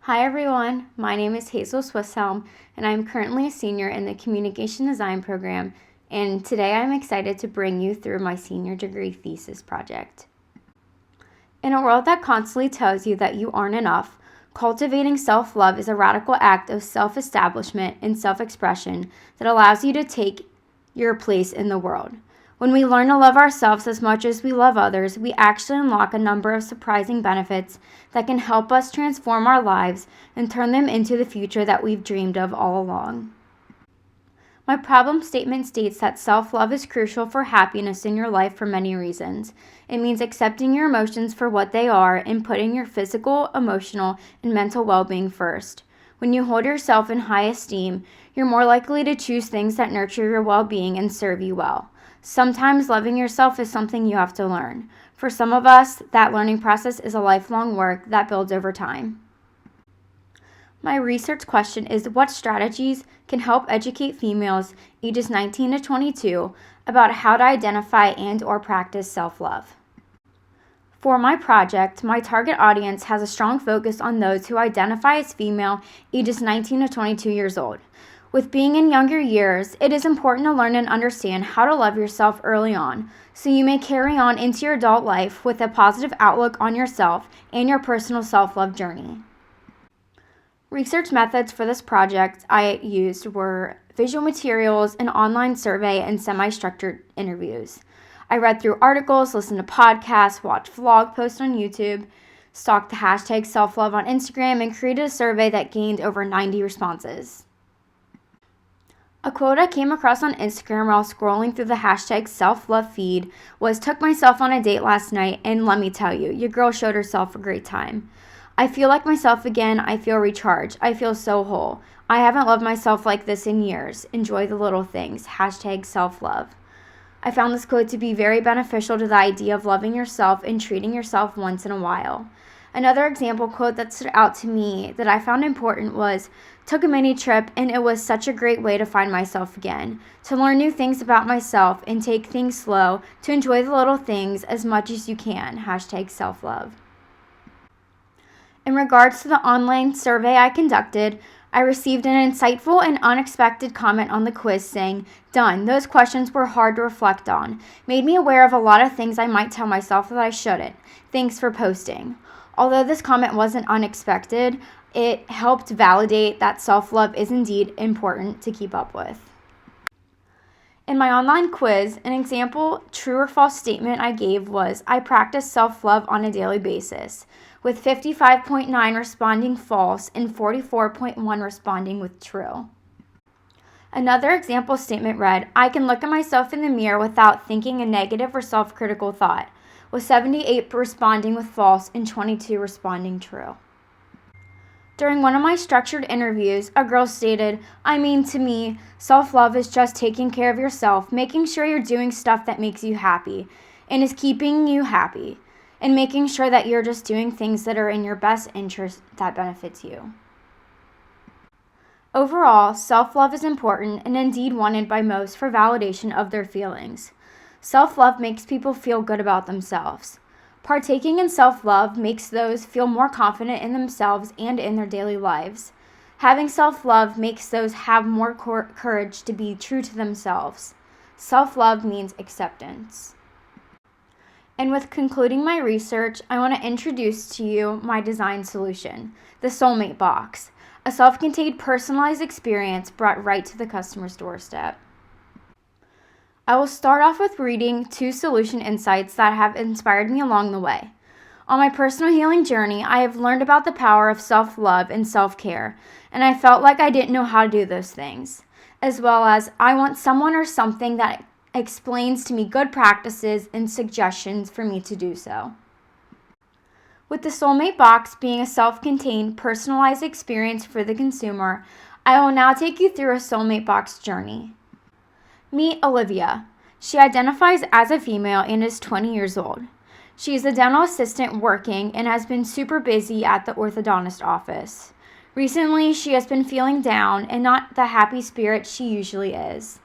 Hi everyone, my name is Hazel Swisshelm, and I'm currently a senior in the Communication Design program, and today I'm excited to bring you through my senior degree thesis project. In a world that constantly tells you that you aren't enough, cultivating self-love is a radical act of self-establishment and self-expression that allows you to take your place in the world. When we learn to love ourselves as much as we love others, we actually unlock a number of surprising benefits that can help us transform our lives and turn them into the future that we've dreamed of all along. My problem statement states that self-love is crucial for happiness in your life for many reasons. It means accepting your emotions for what they are and putting your physical, emotional, and mental well-being first. When you hold yourself in high esteem, you're more likely to choose things that nurture your well-being and serve you well. Sometimes loving yourself is something you have to learn. For some of us, that learning process is a lifelong work that builds over time. My research question is what strategies can help educate females ages 19 to 22 about how to identify and/or practice self-love. For my project, my target audience has a strong focus on those who identify as female ages 19 to 22 years old. With being in younger years, it is important to learn and understand how to love yourself early on, so you may carry on into your adult life with a positive outlook on yourself and your personal self-love journey. Research methods for this project I used were visual materials, an online survey, and semi-structured interviews. I read through articles, listened to podcasts, watched vlog posts on YouTube, stalked the hashtag self-love on Instagram, and created a survey that gained over 90 responses. A quote I came across on Instagram while scrolling through the hashtag self-love feed was, "Took myself on a date last night, and let me tell you, your girl showed herself a great time. I feel like myself again. I feel recharged. I feel so whole. I haven't loved myself like this in years. Enjoy the little things. Hashtag self-love." I found this quote to be very beneficial to the idea of loving yourself and treating yourself once in a while. Another example quote that stood out to me that I found important was, "Took a mini trip and it was such a great way to find myself again, to learn new things about myself and take things slow, to enjoy the little things as much as you can. Hashtag self-love." In regards to the online survey I conducted, I received an insightful and unexpected comment on the quiz saying, "Done. Those questions were hard to reflect on. Made me aware of a lot of things I might tell myself that I shouldn't. Thanks for posting." Although this comment wasn't unexpected, it helped validate that self-love is indeed important to keep up with. In my online quiz, an example true or false statement I gave was, "I practice self-love on a daily basis," with 55.9 responding false and 44.1 responding with true. Another example statement read, "I can look at myself in the mirror without thinking a negative or self-critical thought," with 78 responding with false and 22 responding true. During one of my structured interviews, a girl stated, to me, self-love is just taking care of yourself, making sure you're doing stuff that makes you happy and is keeping you happy, and making sure that you're just doing things that are in your best interest that benefits you." Overall, self-love is important and indeed wanted by most for validation of their feelings. Self-love makes people feel good about themselves. Partaking in self-love makes those feel more confident in themselves and in their daily lives. Having self-love makes those have more courage to be true to themselves. Self-love means acceptance. And with concluding my research, I want to introduce to you my design solution, the Soulmate Box, a self-contained personalized experience brought right to the customer's doorstep. I will start off with reading 2 solution insights that have inspired me along the way. On my personal healing journey, I have learned about the power of self-love and self-care, and I felt like I didn't know how to do those things, as well as I want someone or something that explains to me good practices and suggestions for me to do so. With the Soulmate Box being a self-contained, personalized experience for the consumer, I will now take you through a Soulmate Box journey. Meet Olivia. She identifies as a female and is 20 years old. She is a dental assistant working and has been super busy at the orthodontist office. Recently, she has been feeling down and not the happy spirit she usually is.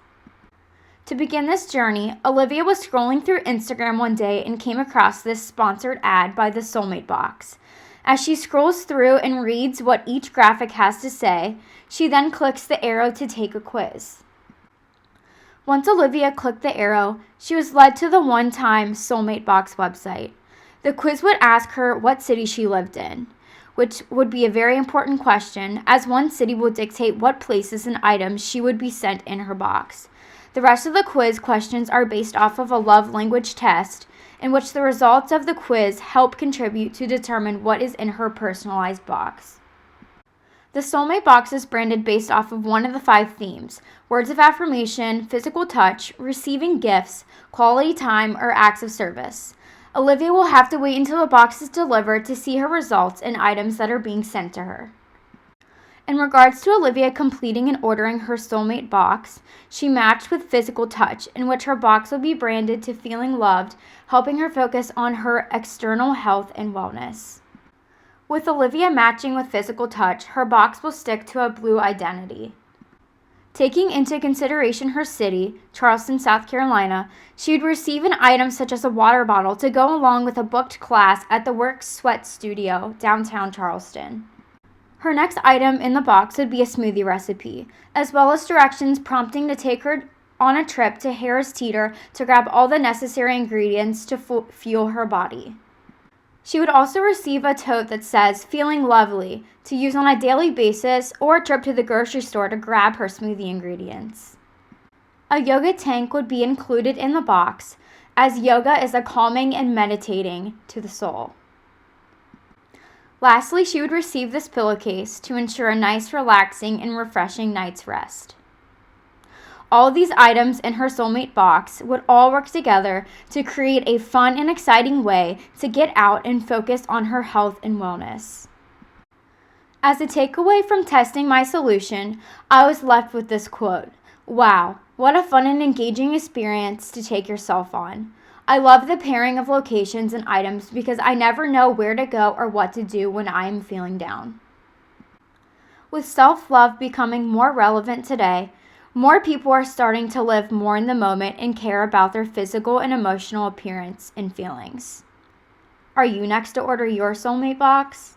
To begin this journey, Olivia was scrolling through Instagram one day and came across this sponsored ad by the Soulmate Box. As she scrolls through and reads what each graphic has to say, she then clicks the arrow to take a quiz. Once Olivia clicked the arrow, she was led to the one-time Soulmate Box website. The quiz would ask her what city she lived in, which would be a very important question, as one city will dictate what places and items she would be sent in her box. The rest of the quiz questions are based off of a love language test, in which the results of the quiz help contribute to determine what is in her personalized box. The Soulmate Box is branded based off of one of the 5 themes: words of affirmation, physical touch, receiving gifts, quality time, or acts of service. Olivia will have to wait until the box is delivered to see her results and items that are being sent to her. In regards to Olivia completing and ordering her Soulmate Box, she matched with physical touch, in which her box will be branded to feeling loved, helping her focus on her external health and wellness. With Olivia matching with physical touch, her box will stick to a blue identity. Taking into consideration her city, Charleston, South Carolina, she would receive an item such as a water bottle to go along with a booked class at the Work Sweat Studio, downtown Charleston. Her next item in the box would be a smoothie recipe, as well as directions prompting to take her on a trip to Harris Teeter to grab all the necessary ingredients to fuel her body. She would also receive a tote that says "Feeling Lovely" to use on a daily basis, or a trip to the grocery store to grab her smoothie ingredients. A yoga tank would be included in the box, as yoga is a calming and meditating to the soul. Lastly, she would receive this pillowcase to ensure a nice, relaxing, and refreshing night's rest. All of these items in her Soulmate Box would all work together to create a fun and exciting way to get out and focus on her health and wellness. As a takeaway from testing my solution, I was left with this quote: "Wow, what a fun and engaging experience to take yourself on. I love the pairing of locations and items because I never know where to go or what to do when I am feeling down." With self-love becoming more relevant today, more people are starting to live more in the moment and care about their physical and emotional appearance and feelings. Are you next to order your Soulmate Box?